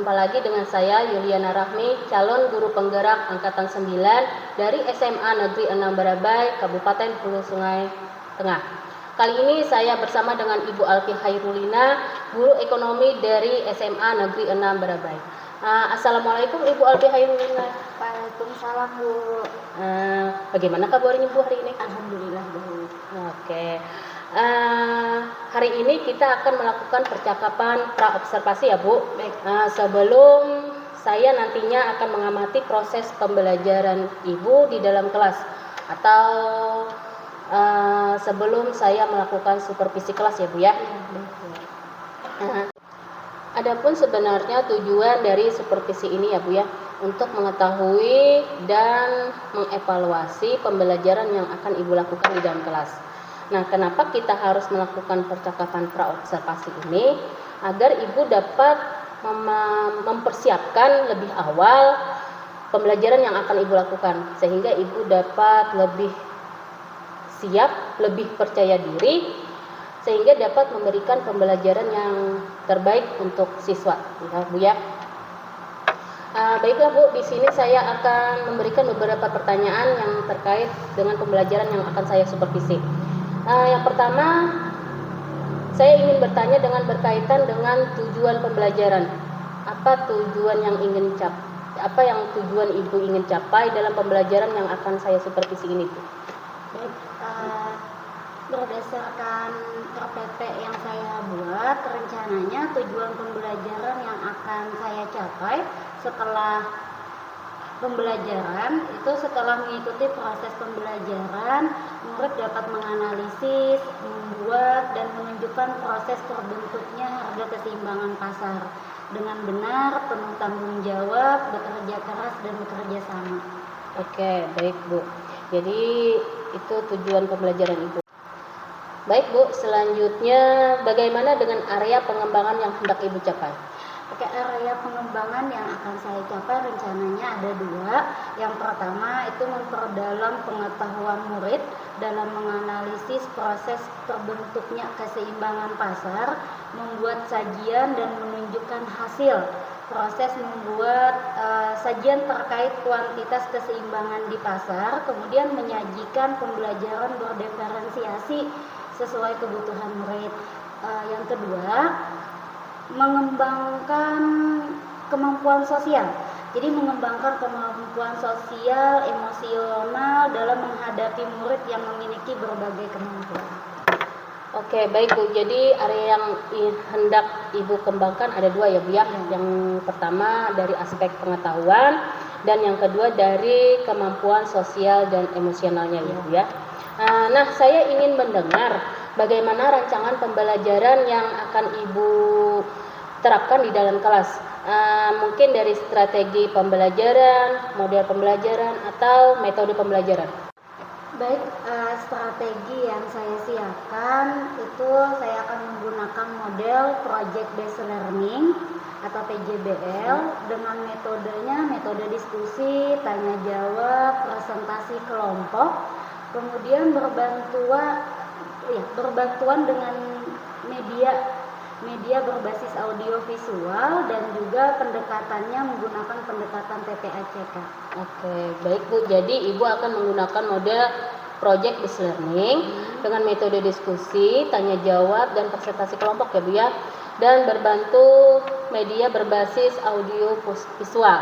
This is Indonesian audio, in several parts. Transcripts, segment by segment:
Berjumpa lagi dengan saya Yuliana Rahmi, calon guru penggerak angkatan 9 dari SMA Negeri 6 Barabai, Kabupaten Hulu Sungai Tengah. Kali ini saya bersama dengan Ibu Alfi Hairulina, guru ekonomi dari SMA Negeri 6 Barabai. Assalamualaikum Ibu Alfi Hairulina. Waalaikumsalam Bu. Bagaimana kabarnya Bu hari ini? Alhamdulillah Bu. Oke. Hari ini kita akan melakukan percakapan pra-observasi ya Bu. Baik. Sebelum saya nantinya akan mengamati proses pembelajaran Ibu di dalam kelas, atau sebelum saya melakukan supervisi kelas ya Bu ya. Adapun sebenarnya tujuan dari supervisi ini ya Bu ya, untuk mengetahui dan mengevaluasi pembelajaran yang akan Ibu lakukan di dalam kelas. Nah, kenapa kita harus melakukan percakapan pra-observasi ini? Agar Ibu dapat mempersiapkan lebih awal pembelajaran yang akan Ibu lakukan, sehingga Ibu dapat lebih siap, lebih percaya diri, sehingga dapat memberikan pembelajaran yang terbaik untuk siswa, ya Bu ya. Baiklah Bu, di sini saya akan memberikan beberapa pertanyaan yang terkait dengan pembelajaran yang akan saya supervisi. Yang pertama, saya ingin bertanya dengan berkaitan dengan tujuan pembelajaran. Apa tujuan yang tujuan Ibu ingin capai dalam pembelajaran yang akan saya supervisi ini Bu? Baik, berdasarkan RPP yang saya buat, rencananya tujuan pembelajaran yang akan saya capai setelah pembelajaran itu, setelah mengikuti proses pembelajaran, murid dapat menganalisis, membuat dan menunjukkan proses terbentuknya harga keseimbangan pasar dengan benar, penuh tanggung jawab, bekerja keras dan bekerja sama. Oke, baik Bu. Jadi itu tujuan pembelajaran Ibu. Baik Bu, selanjutnya bagaimana dengan area pengembangan yang hendak Ibu capai? Oke, area pengembangan yang akan saya capai rencananya ada dua. Yang pertama itu memperdalam pengetahuan murid dalam menganalisis proses terbentuknya keseimbangan pasar, membuat sajian dan menunjukkan hasil proses membuat sajian terkait kuantitas keseimbangan di pasar, kemudian menyajikan pembelajaran berdiferensiasi sesuai kebutuhan murid. Yang kedua, mengembangkan kemampuan sosial. Jadi mengembangkan kemampuan sosial, emosional dalam menghadapi murid yang memiliki berbagai kemampuan. Oke, baik Bu. Jadi area yang hendak Ibu kembangkan ada dua ya Bu ya. Yang pertama dari aspek pengetahuan, dan yang kedua dari kemampuan sosial dan emosionalnya ya Bu ya. Nah, saya ingin mendengar bagaimana rancangan pembelajaran yang akan Ibu terapkan di dalam kelas. Mungkin dari strategi pembelajaran, model pembelajaran, atau metode pembelajaran. Baik, strategi yang saya siapkan itu saya akan menggunakan model Project Based Learning atau PJBL dengan metode diskusi, tanya jawab, presentasi kelompok, kemudian berbantuan dengan media berbasis audio visual, dan juga pendekatannya menggunakan pendekatan TPACK. Oke, baik Bu. Jadi Ibu akan menggunakan model Project Based Learning dengan metode diskusi, tanya jawab, dan presentasi kelompok ya Bu ya, dan berbantu media berbasis audio visual,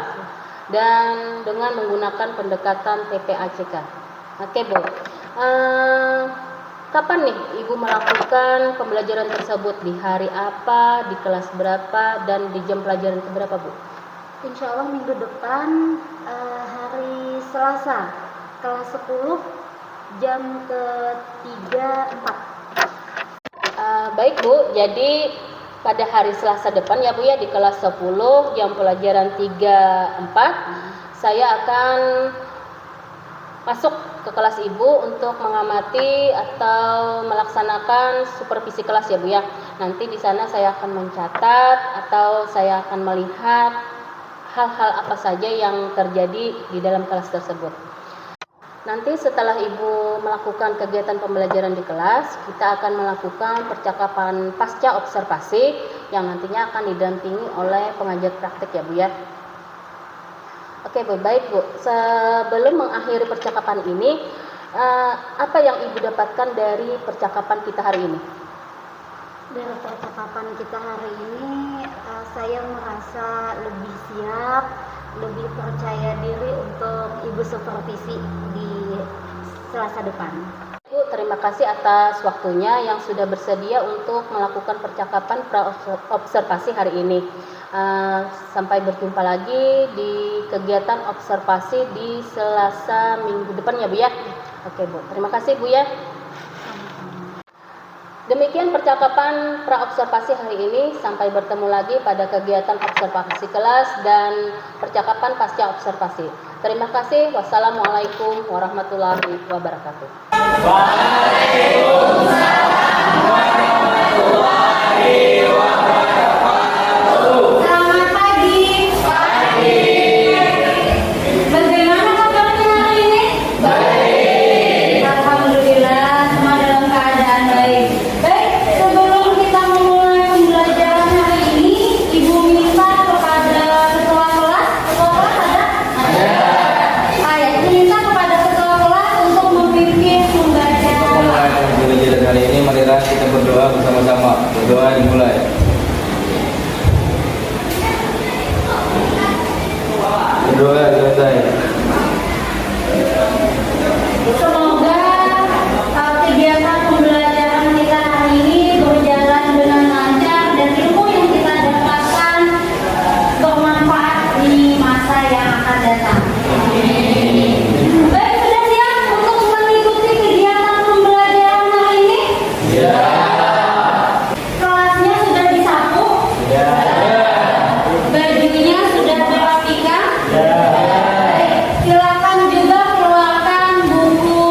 dan dengan menggunakan pendekatan TPACK. Oke Bu. Kapan nih Ibu melakukan pembelajaran tersebut? Di hari apa, di kelas berapa, dan di jam pelajaran keberapa Bu? Insya Allah minggu depan, hari Selasa, kelas 10, jam ke-3-4. Baik Bu, jadi pada hari Selasa depan ya Bu ya, di kelas 10, jam pelajaran 3-4, saya akan masuk ke kelas Ibu untuk mengamati atau melaksanakan supervisi kelas ya Bu ya. Nanti di sana saya akan mencatat atau saya akan melihat hal-hal apa saja yang terjadi di dalam kelas tersebut. Nanti setelah Ibu melakukan kegiatan pembelajaran di kelas, kita akan melakukan percakapan pasca observasi yang nantinya akan didampingi oleh pengajar praktik ya Bu ya. Oke Bu, baik Bu. Sebelum mengakhiri percakapan ini, apa yang Ibu dapatkan dari percakapan kita hari ini? Dari percakapan kita hari ini, saya merasa lebih siap, lebih percaya diri untuk Ibu supervisi di Selasa depan. Bu, terima kasih atas waktunya yang sudah bersedia untuk melakukan percakapan pra-observasi hari ini. Sampai berjumpa lagi di kegiatan observasi di Selasa minggu depan ya Bu ya. Oke Bu, terima kasih Bu ya. Demikian percakapan pra-observasi hari ini. Sampai bertemu lagi pada kegiatan observasi kelas dan percakapan pasca observasi. Terima kasih. Wassalamualaikum warahmatullahi wabarakatuh. Waalaikumsalam warahmatullahi wabarakatuh. Selamat pagi. Pagi. Bagaimana kabarnya hari ini? Baik. Alhamdulillah, semua dalam keadaan baik. Baik, sebelum kita memulai pembelajaran hari ini, Ibu minta kepada ketua kelas ada? Ada. Minta kepada ketua kelas untuk memimpin pembelajaran. Memulai pembelajaran hari ini, marilah kita berdoa bersama-sama. Berdoa dimulai. Berdoa selesai. Semoga kegiatan pembelajaran kita hari ini berjalan dengan lancar dan ilmu yang kita dapatkan bermanfaat di masa yang akan datang. Baik, sudah siap untuk mengikuti kegiatan pembelajaran hari ini? Ya. Kelasnya sudah disapu? Ya. Bajunya sudah dirapikan? Ya. Baik, silakan juga keluarkan buku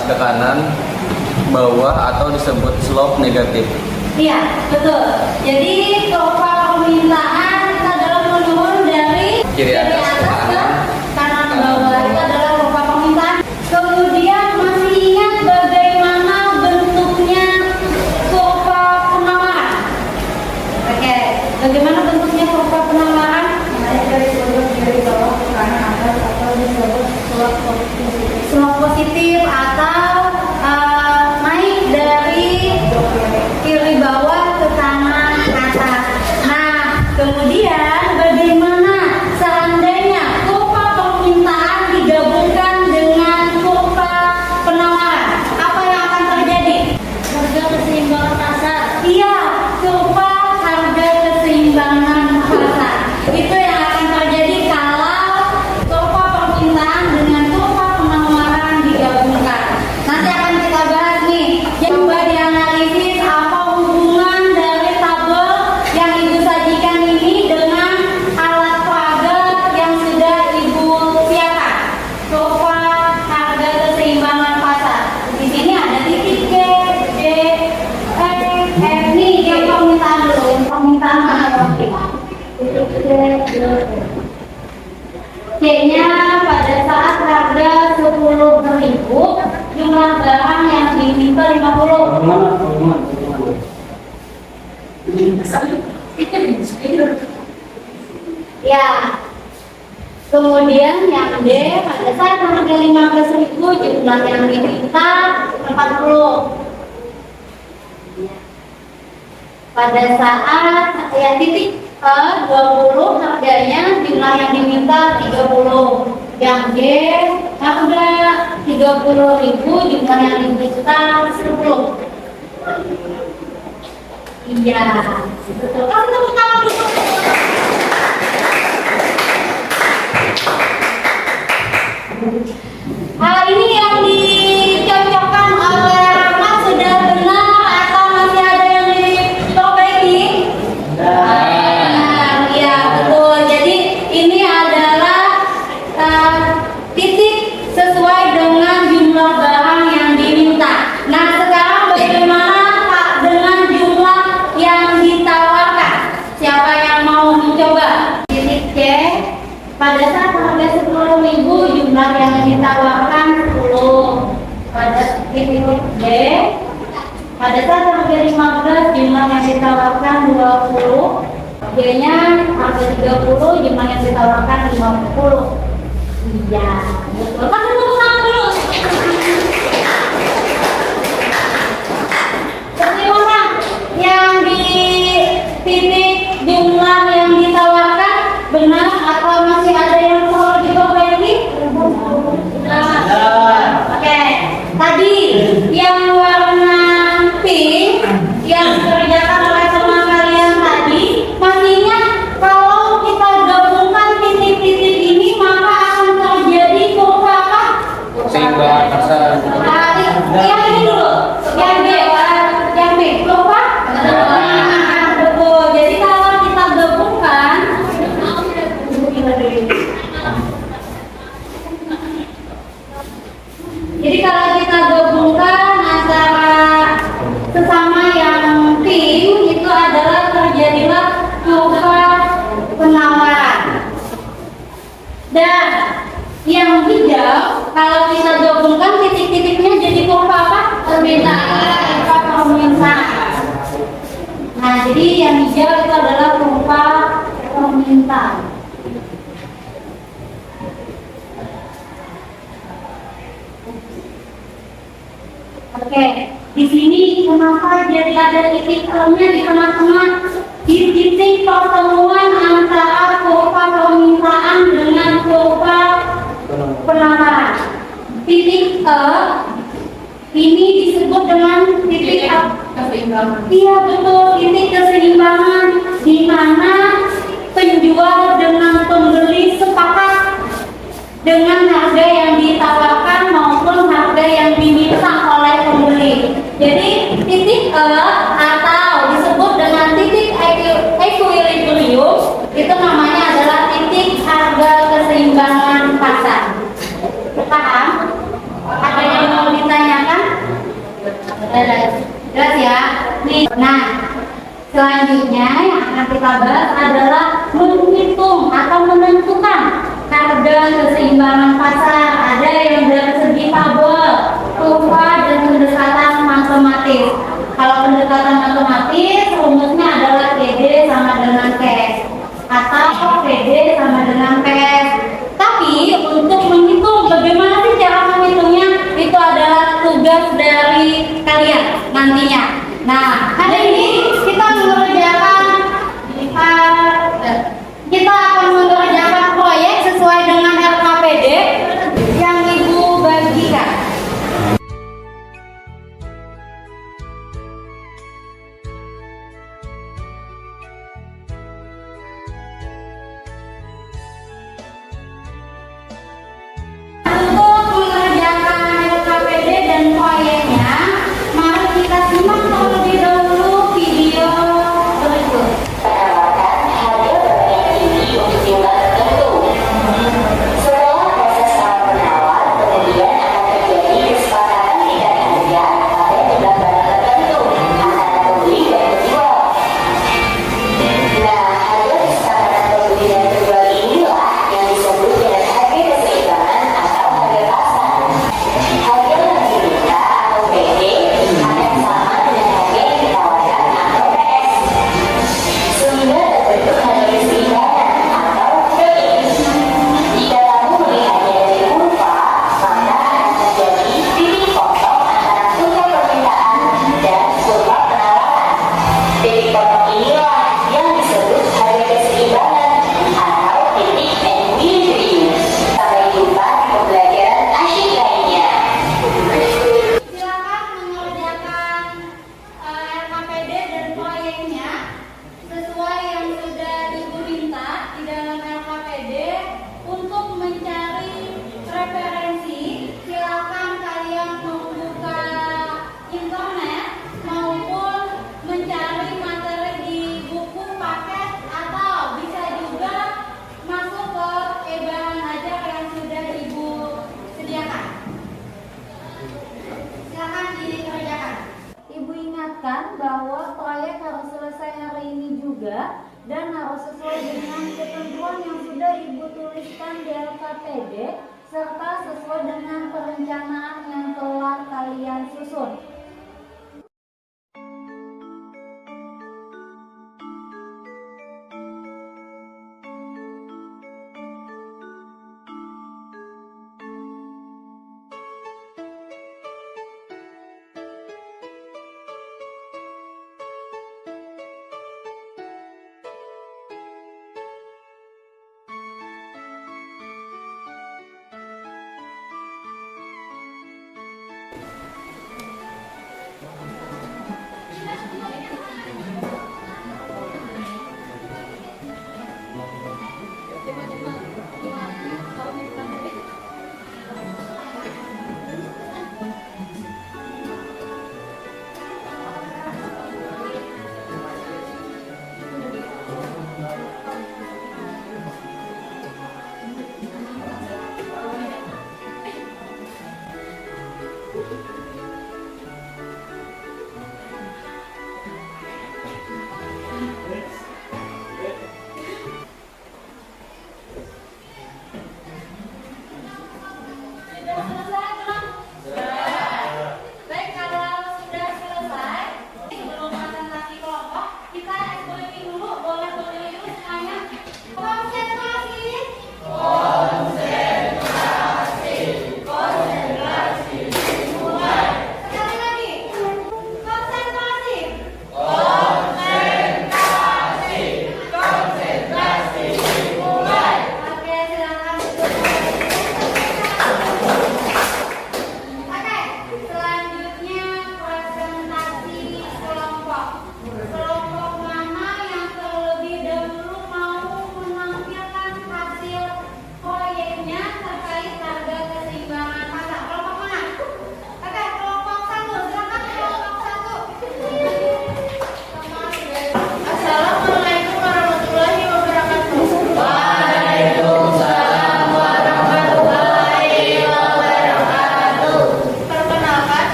atas ke kanan, bawah, atau disebut slope negatif. Iya, betul. Jadi kurva permintaan itu adalah menurun dari Kiri atas ke kanan bawah. Itu adalah kurva permintaan. Kemudian masih ingat bagaimana bentuknya kurva penawaran? Oke, bagaimana bentuknya kurva penawaran? Naik dari bawah ke kanan atas atau disebut slope positif atau naik dari kiri bawah ke kanan atas. Nah, kemudian bagaimana seandainya kurva permintaan digabungkan dengan kurva penawaran? Apa yang akan terjadi? Harga keseimbangan pasar. Iya, kurva harga keseimbangan pasar. Itu yang akan terjadi kalau kurva permintaan dengan kurva penawaran digabungkan. Nanti akan kita bahas nih. Coba dianalisis apa hubungan dari tabel yang Ibu sajikan ini dengan alat peraga yang sudah Ibu siapkan. Kurva harga keseimbangan pasar. Di sini ada titik G, D, E, F. Nih yang permintaan dulu. Yang permintaan mana? C-nya pada saat harga 10.000, jumlah barang yang diminta 50. Ya. Kemudian yang D pada saat harga 15.000, jumlah yang diminta 40. Pada saat ya titik 20 harganya jumlah yang diminta 30. Yang G harga 30.000 jumlah yang diminta 10. Iya, betul. Kasih tepuk tangan dulu. Ini yang dicocokkan oleh Rahmat sudah benar atau masih ada yang diperbaiki? Iya, betul. Jadi ini adalah titik sesuai dengan jumlah barang yang diminta. Nah, sekarang bagaimana Pak dengan jumlah yang ditawarkan? Siapa yang mau mencoba? Titik C pada saat harga 10.000, jumlah yang ditawarkan 10. Pada titik D pada saat harga 15, jumlah yang ditawarkan 20. G-nya harga 30, jumlah yang ditawarkan 50. Iya, betul. Kasih tepuk tangan dulu. Bagaimana yang di titik jumlah yang ditawarkan benar atau masih ada yang perlu diperbaiki? Oke, tadi yang warna pink yang dikerjakan oleh teman kalian tadi, masih ingat kalau kita gabungkan titik-titik ini maka akan terjadi kurva apa? Keseimbangan pasar. Yang ini dulu, yang B, kurva? Betul. Jadi kalau kita gabungkan, antara sesama yang pink itu adalah terjadilah kurva penawaran. Dan yang hijau kalau kita gabungkan titik-titiknya jadi kurva apa? Permintaan. Nah, jadi yang hijau itu adalah kurva permintaan. Oke, di sini kenapa jadi ada titik L-nya di tengah-tengah? Di titik pertemuan antara kurva permintaan dengan kurva penawaran. Titik E ini disebut dengan titik keseimbangan. Iya, betul, titik keseimbangan di mana penjual dengan pembeli sepakat dengan harga yang ditawarkan maupun harga yang diminta oleh pembeli. Jadi titik E atau disebut dengan titik equilibrium itu namanya adalah titik harga keseimbangan pasar. Paham? Ada yang mau ditanya? Jelas ya. Nih, nah selanjutnya yang akan kita bahas adalah menghitung atau menentukan harga keseimbangan pasar. Ada yang dari segi tabel, kurva, dan pendekatan matematis. Kalau pendekatan matematis, rumusnya adalah PD sama dengan cash atau PD sama dengan cash. Tapi untuk menghitung bagaimana sih cara menghitungnya, itu adalah tugas dari kalian nantinya. Nah, hari ini kita akan mengerjakan proyek sesuai dengan LKPD yang Ibu bagikan. Untuk mengerjakan LKPD dan proyeknya, mari kita simak terlebih dahulu video berikut. Menawarkan harga barang ini untuk jumlah tertentu. Setelah proses tawar-menawar, kemudian akan terjadi kesepakatan tingkat harga pada jumlah barang tertentu antara pembeli dan penjual. Nah, harga kesepakatan pembeli dan penjual inilah yang disebut dengan harga keseimbangan atau harga pasar. Harga yang diminta atau PD akan sama dengan harga yang ditawarkan atau PS. Sehingga terbentuk harga keseimbangan atau PD. Jika kamu melihatnya dari kurva, maka akan terjadi titik potong antara kurva permintaan dan kurva penawaran. Titik potong inilah yang disebut harga keseimbangan atau titik equilibrium. Sampai jumpa di pembelajaran asyik lainnya. Silakan mengerjakan LKPD dan proyeknya sesuai yang sudah Ibu minta di dalam LKPD. Untuk mencari referensi, silakan kalian membuka internet maupun mencari materi di buku paket atau bisa juga masuk ke e-bahan ajar yang sudah Ibu sediakan. Silakan dikerjakan. Ibu ingatkan bahwa proyek harus selesai hari ini juga dan harus sesuai dengan ketentuan yang sudah Ibu tuliskan di LKPD serta sesuai dengan perencanaan yang telah kalian susun.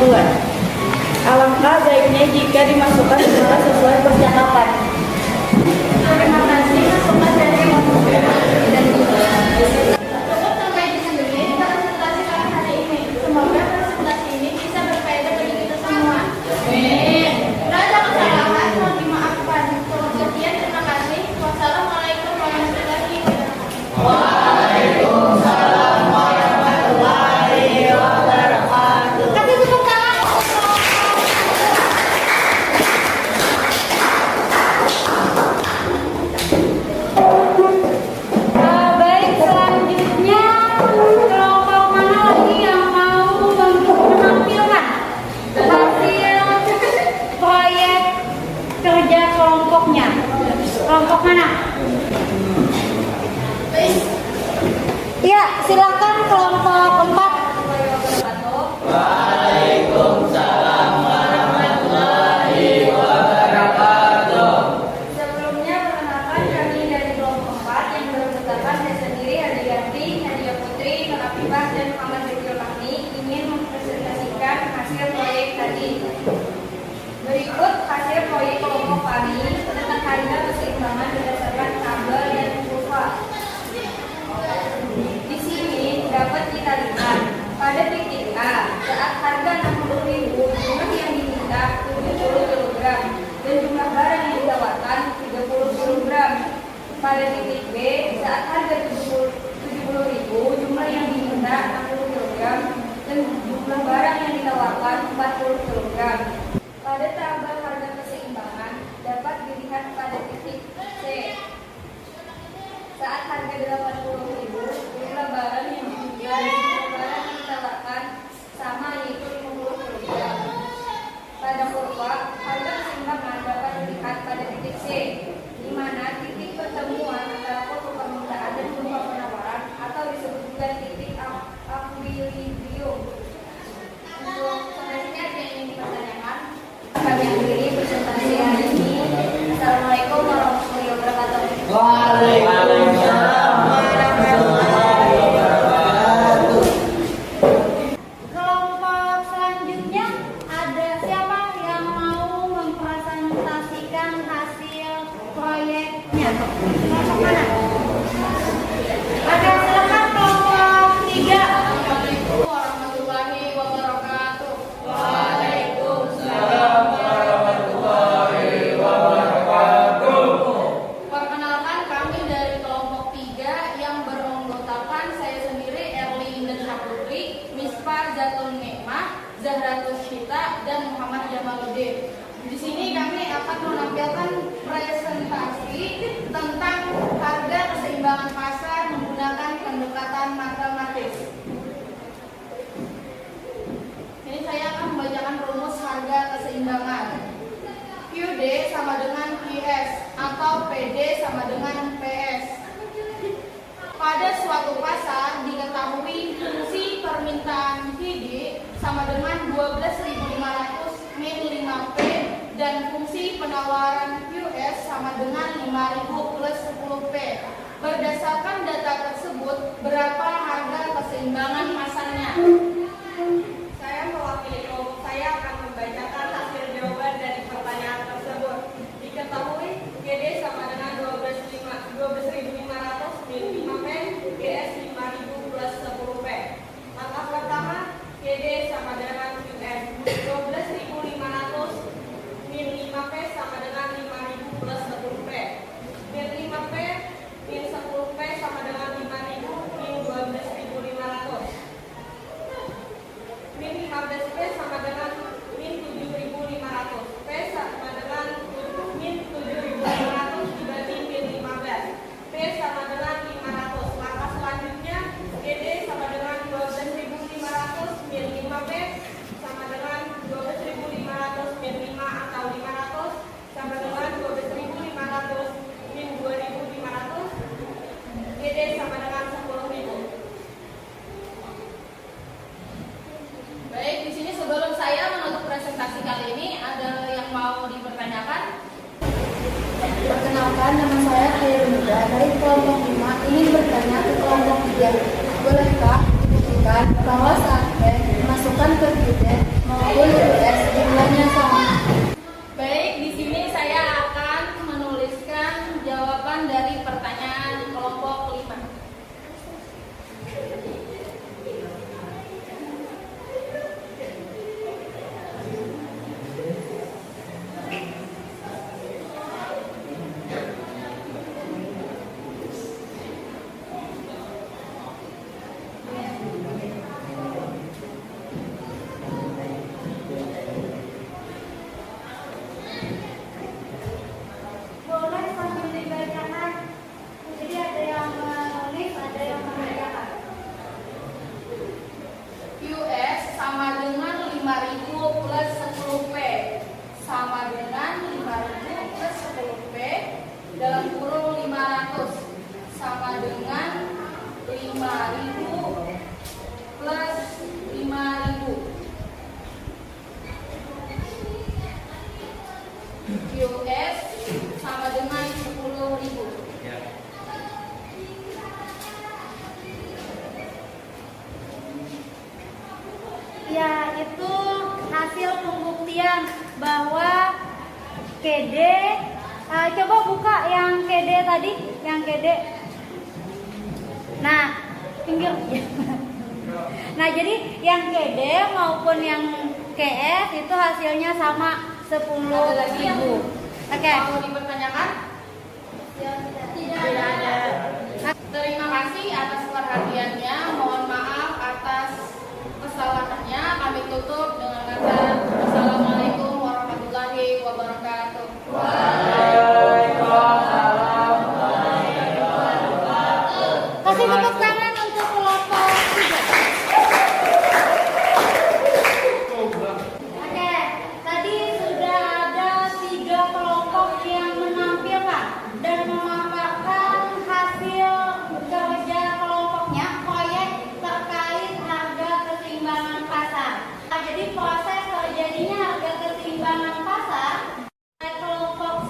bulan. Alangkah baiknya jika dimasukkan semua sesuai percakapan. Terima kasih masukan dari dan cukup sampai di sini presentasi kami hari ini. Semoga presentasi ini bisa berfaedah bagi kita semua. Amin. Ada kesalahan mohon dimaafkan. Sekian, terima kasih. Wassalamualaikum warahmatullahi wabarakatuh. Waalaikumsalam warahmatullahi wabarakatuh. Kasih tepuk tangan. Baik, selanjutnya kelompok mana lagi yang mau menampilkan hasil proyek kerja kelompoknya? Kelompok mana? Iya, silakan kelompok 4. Waalaikumsalam warahmatullahi wabarakatuh. Sebelumnya perkenalkan kami dari kelompok 4 yang beranggotakan saya sendiri, Hadiyanti, Nadia Putri, Nurafifah, dan Muhammad Bekir Mahmi ingin mempresentasikan hasil proyek tadi. Berikut hasil proyek kelompok kami tentang harga keseimbangan berdasarkan tabel dan kurva. Di sini dapat kita lihat pada titik A saat harga 60.000 jumlah yang diminta 70 kg dan jumlah barang yang ditawarkan 30 kg. Pada titik B saat harga 70.000 jumlah yang diminta 60 kg dan jumlah barang yang ditawarkan 40 kg. Pada tabel harga keseimbangan dapat dilihat pada titik C saat harga 80.000 jumlah barang yang diminta dan jumlah barang yang ditawarkan sama yaitu 50 kg. Pada kurva harga keseimbangan dapat dilihat pada titik C di mana titik pertemuan antara kurva permintaan dan kurva penawaran atau disebut juga titik equilibrium. Untuk selanjutnya ada yang ingin dipertanyakan, kami akhiri presentasi hari ini. Assalamualaikum warahmatullahi wabarakatuh. Waalaikumsalam warahmatullahi wabarakatuh. Kelompok selanjutnya ada siapa yang mau mempresentasikan hasil proyeknya? Kelompok mana? Ada, silakan kelompok 3. Assalamualaikum warahmatullahi wabarakatuh. Waalaikumsalam warahmatullahi wabarakatuh. Perkenalkan, kami dari kelompok 3 yang beranggotakan saya sendiri Erlin dan Putri, Mispa Zatul Nikmah, Zahratul Syita, dan Muhammad Jamaluddin. Di sini kami akan menampilkan presentasi tentang harga keseimbangan pasar menggunakan pendekatan matematis. Ini saya akan membacakan rumus harga keseimbangan. QD sama dengan QS atau PD sama dengan PS. Pada suatu pasar diketahui fungsi permintaan QD sama dengan 12.500 min 5P dan fungsi penawaran QS sama dengan 5.000 plus 10P. Berdasarkan data tersebut, berapa harga keseimbangan pasarnya? Saya mewakili kelompok saya akan membacakan hasil jawaban dari pertanyaan tersebut. Diketahui GD sama dengan 12.500 min 5P, GS 5.000 plus 10P. Langkah pertama, GD sama dengan QS 12.500 min 5P sama dengan 5.000 plus 10P. Min 5P min 10P sama dengan 5.000 min 12.500. Min 15P sama dengan min 7.500. P sama dengan min 7.500 dibagi min 15. P sama dengan 500. Langkah selanjutnya, GD sama dengan 12.500 min 5P sama dengan 12.500 min 5 atau 500 sama dengan 12.500 min 2.500. GD sama dengan 10.000. Baik, di sini sebelum saya menutup presentasi kali ini, ada yang mau dipertanyakan? Perkenalkan, nama saya Khairul Huda dari kelompok 5 ingin bertanya ke kelompok 3. Bolehkah Ibu menunjukkan bahwa sampai masukkan ke feeder maupun US jumlahnya sama. Baik, di sini saya akan menuliskan jawaban dari pertanyaan kelompok 5. Boleh sambil dibacakan. Jadi ada yang menulis, ada yang mengerjakan. US sama dengan 5.000 plus 10P sama dengan 5.000 plus 10P dalam kurung 500 sama dengan 5.000 plus 5.000. US sama dengan 10.000. Ya, itu hasil pembuktian bahwa KD. Coba buka yang KD tadi, yang KD. Nah, pinggir. Nah, jadi yang KD maupun yang KS itu hasilnya sama 10.000. Oke. Mau dipertanyakan? Tidak ada. Terima kasih atas perhatiannya. Mohon maaf atas kesalahannya. Kami tutup dengan kata Assalamualaikum warahmatullahi wabarakatuh. Kasih tepuk tangan untuk kelompok 3. Oke, tadi sudah ada 3 kelompok yang menampilkan dan memaparkan hasil kerja kelompoknya proyek terkait harga keseimbangan pasar. Nah, jadi proses terjadinya harga keseimbangan pasar kelompok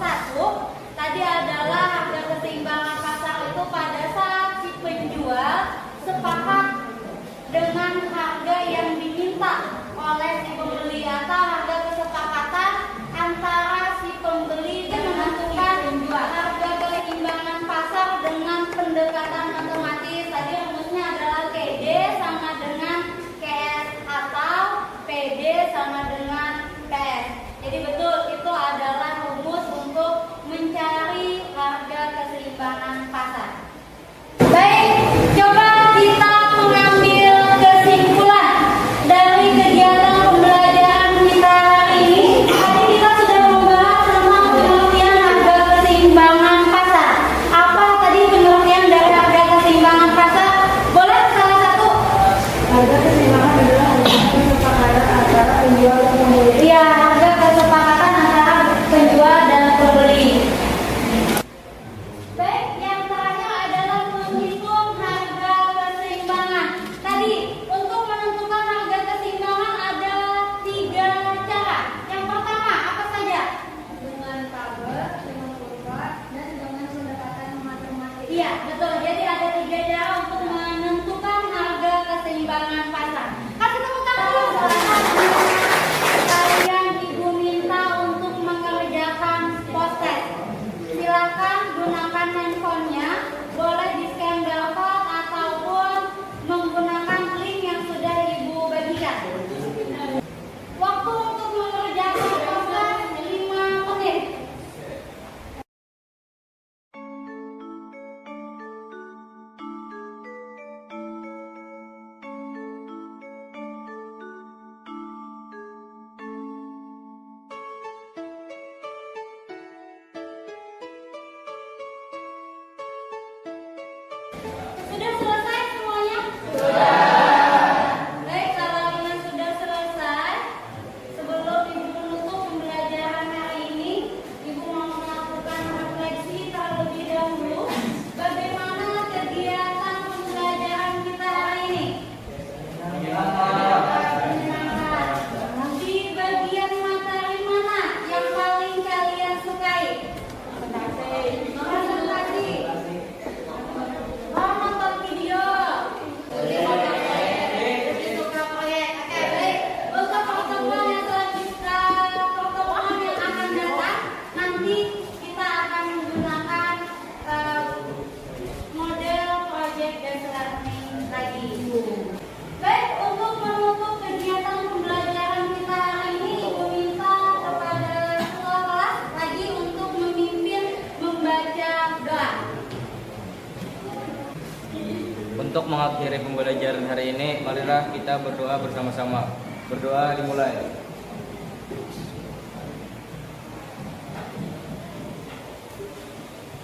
Untuk mengakhiri pembelajaran hari ini, marilah kita berdoa bersama-sama. Berdoa dimulai.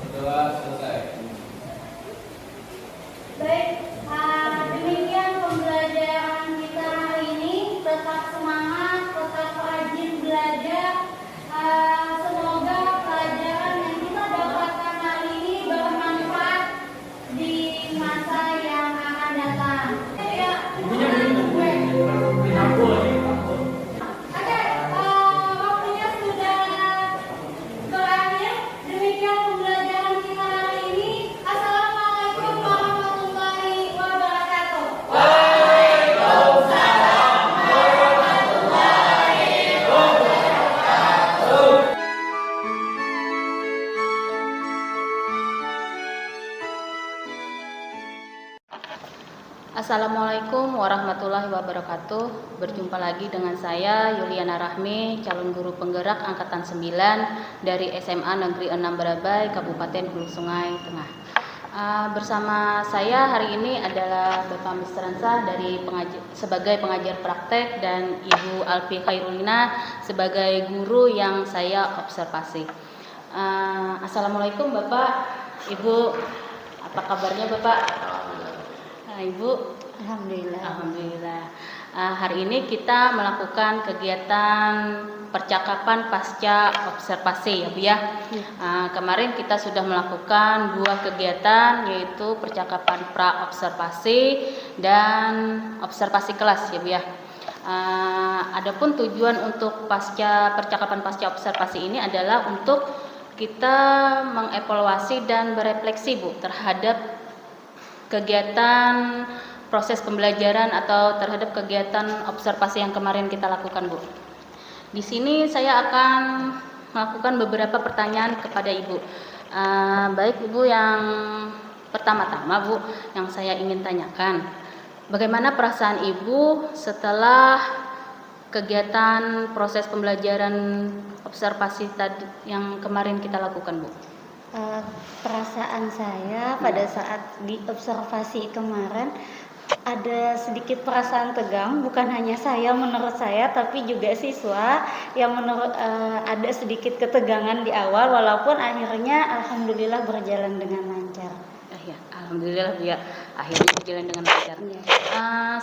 Berdoa selesai. Baik, demikian pembelajaran kita hari ini. Tetap semangat, tetap rajin belajar. Semoga pelajaran yang kita dapatkan hari ini bermanfaat di masa yang akan datang. Ya. Oke, waktunya sudah berakhir. Demikian pembelajaran kita hari ini. Assalamualaikum warahmatullahi wabarakatuh. Assalamualaikum warahmatullahi wabarakatuh. Berjumpa lagi dengan saya Yuliana Rahmi, calon guru penggerak angkatan 9 dari SMA Negeri 6 Barabai, Kabupaten Hulu Sungai Tengah. Bersama saya hari ini adalah Bapak Mr. Ansah dari sebagai pengajar praktek dan Ibu Alfi Khairulina sebagai guru yang saya observasi. Assalamualaikum Bapak, Ibu. Apa kabarnya Bapak? Ibu, Alhamdulillah. Hari ini kita melakukan kegiatan percakapan pasca observasi ya Bu ya. Kemarin kita sudah melakukan 2 kegiatan, yaitu percakapan pra observasi dan observasi kelas ya Bu ya. Adapun tujuan untuk percakapan pasca observasi ini adalah untuk kita mengevaluasi dan berefleksi Bu terhadap kegiatan proses pembelajaran atau terhadap kegiatan observasi yang kemarin kita lakukan Bu. Di sini saya akan melakukan beberapa pertanyaan kepada Ibu. Baik Ibu, yang pertama-tama Bu, yang saya ingin tanyakan, bagaimana perasaan Ibu setelah kegiatan proses pembelajaran observasi tadi yang kemarin kita lakukan Bu? Perasaan saya pada saat di observasi kemarin ada sedikit perasaan tegang, bukan hanya saya menurut saya, tapi juga siswa yang ada sedikit ketegangan di awal, walaupun akhirnya alhamdulillah berjalan dengan lancar. Ya, alhamdulillah ya, akhirnya berjalan dengan lancar.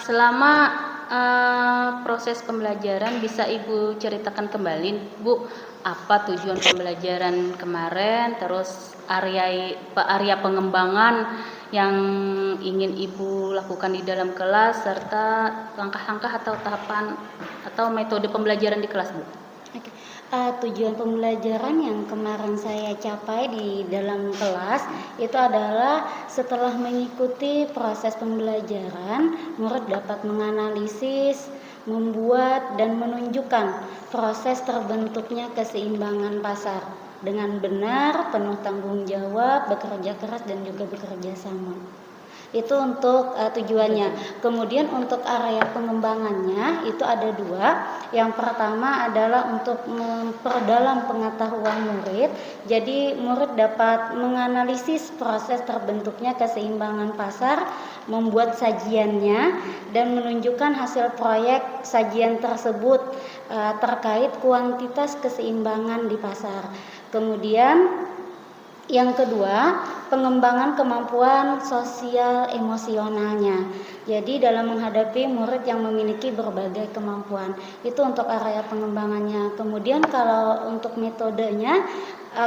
Selama proses pembelajaran bisa Ibu ceritakan kembali Bu, apa tujuan pembelajaran kemarin, terus area pengembangan yang ingin Ibu lakukan di dalam kelas, serta langkah-langkah atau tahapan atau metode pembelajaran di kelas Bu. Oke. Tujuan pembelajaran yang kemarin saya capai di dalam kelas itu adalah setelah mengikuti proses pembelajaran, murid dapat menganalisis, membuat dan menunjukkan proses terbentuknya keseimbangan pasar dengan benar, penuh tanggung jawab, bekerja keras dan juga bekerja sama. Itu untuk tujuannya. Kemudian untuk area pengembangannya itu ada 2. Yang pertama adalah untuk memperdalam pengetahuan murid. Jadi murid dapat menganalisis proses terbentuknya keseimbangan pasar, membuat sajiannya dan menunjukkan hasil proyek sajian tersebut terkait kuantitas keseimbangan di pasar. Kemudian yang kedua, pengembangan kemampuan sosial emosionalnya. Jadi dalam menghadapi murid yang memiliki berbagai kemampuan, itu untuk area pengembangannya. Kemudian kalau untuk metodenya,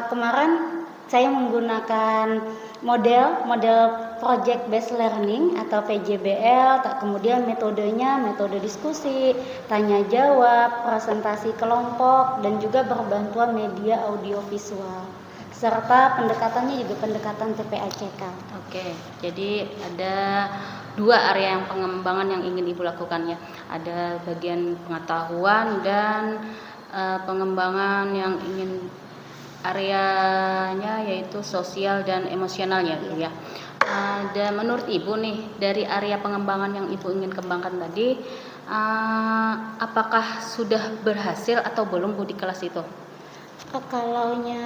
kemarin saya menggunakan model project based learning atau PJBL. Kemudian metodenya metode diskusi, tanya jawab, presentasi kelompok, dan juga berbantuan media audiovisual. Serta pendekatannya juga pendekatan TPACK. Oke, jadi ada 2 area yang pengembangan yang ingin Ibu lakukan ya. Ada bagian pengetahuan dan pengembangan yang ingin areanya yaitu sosial dan emosionalnya gitu ya. Dan menurut Ibu nih, dari area pengembangan yang Ibu ingin kembangkan tadi, apakah sudah berhasil atau belum Bu di kelas itu? Kalaunya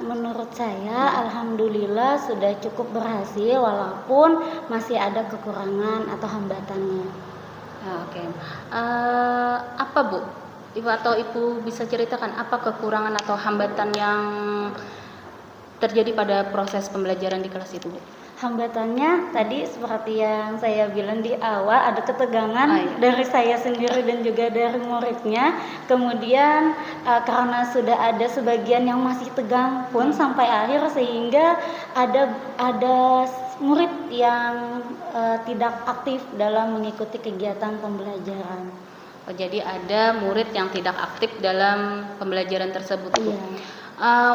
menurut saya, alhamdulillah sudah cukup berhasil walaupun masih ada kekurangan atau hambatannya. Oke. Apa Bu? Ibu atau Ibu bisa ceritakan apa kekurangan atau hambatan yang terjadi pada proses pembelajaran di kelas itu, Bu? Hambatannya tadi seperti yang saya bilang di awal, ada ketegangan dari saya sendiri dan juga dari muridnya. Kemudian karena sudah ada sebagian yang masih tegang pun sampai akhir, sehingga ada murid yang tidak aktif dalam mengikuti kegiatan pembelajaran. Jadi ada murid yang tidak aktif dalam pembelajaran tersebut, Bu. Iya.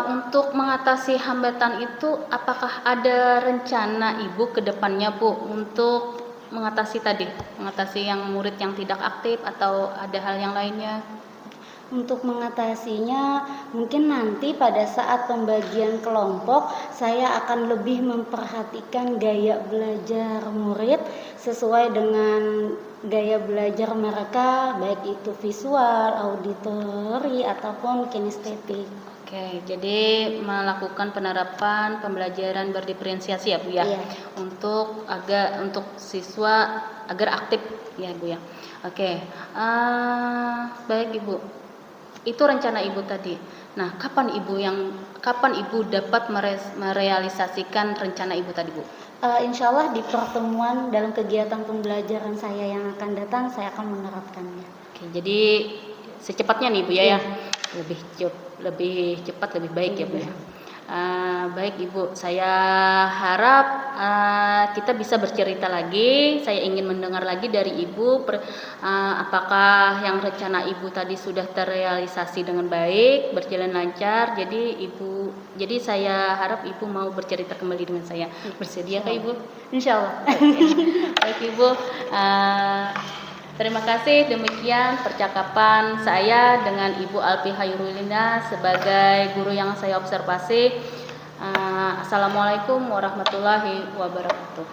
Untuk mengatasi hambatan itu, apakah ada rencana Ibu ke depannya, Bu, untuk mengatasi yang murid yang tidak aktif atau ada hal yang lainnya? Untuk mengatasinya, mungkin nanti pada saat pembagian kelompok, saya akan lebih memperhatikan gaya belajar murid sesuai dengan gaya belajar mereka, baik itu visual, auditori, ataupun kinestetik. Oke, jadi melakukan penerapan pembelajaran berdiferensiasi ya Bu ya, Iya. untuk siswa agar aktif ya Bu ya. Oke, baik Ibu, itu rencana Ibu tadi. Nah, kapan Ibu dapat merealisasikan rencana Ibu tadi, Bu? Insya Allah di pertemuan dalam kegiatan pembelajaran saya yang akan datang, saya akan menerapkannya. Oke, jadi secepatnya nih Bu ya, lebih cepat lebih baik ya Bu ya. Baik Ibu, saya harap kita bisa bercerita lagi. Saya ingin mendengar lagi dari Ibu, apakah yang rencana Ibu tadi sudah terrealisasi dengan baik, berjalan lancar. Jadi saya harap Ibu mau bercerita kembali dengan saya. Bersedia kah Ibu? Insya Allah. Baik Ibu, terima kasih. Demikian percakapan saya dengan Ibu Alfi Hairulina sebagai guru yang saya observasi. Assalamualaikum warahmatullahi wabarakatuh.